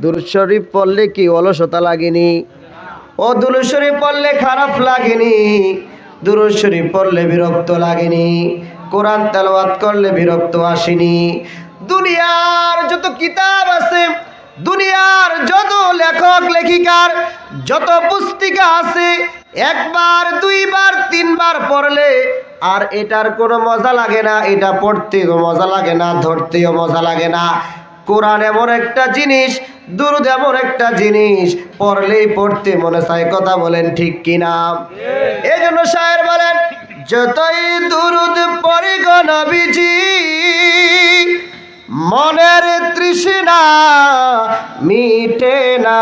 দুরূদ শরীফ পড়লে কি অলসতা লাগেনি? ও দুরূদ শরীফ পড়লে খারাপ লাগেনি? দুরূদ শরীফ পড়লে বিরক্ত লাগেনি? কোরআন তেলাওয়াত করলে বিরক্ত আসেনি? দুনিয়ার যত কিতাব আছে, দুনিয়ার যত লেখক লেখিকার যত পুস্তিকা আছে, একবার দুইবার তিনবার পড়লে আর এটার কোনো মজা লাগে না, এটা পড়তেও মজা লাগে না, ধরতেও মজা লাগে না। কোরআন এমন একটা জিনিস, দুরূদ এমন একটা জিনিস, পড়লেই পড়তে মনে চায়। কথা বলেন ঠিক কিনা? এই জন্য শায়ের বলেন, যতই দুরূদ পড়ি গো নবীজি, মনের তৃষ্ণা মিটে না।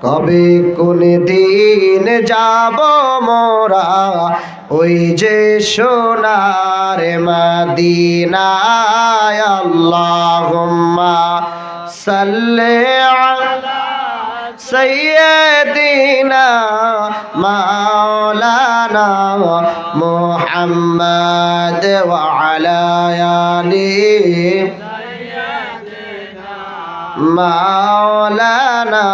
কবে কোন দিন যাব মোরা ওই যে সোনার মদিনায়। আল্লাহুম্মা সাল্লি আলা সাইয়্যিদিনা মাওলানা মুহাম্মদ ওয়া আলা আলিহি মাওলানা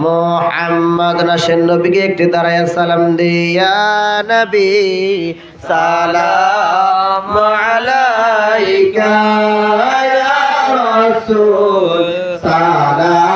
মুহাম্মদ। নাসেন নবীকে একটি দাঁড়ায় সালাম দিয়া, নবী সালাম আলাইকা ইয়া রাসূল সালাম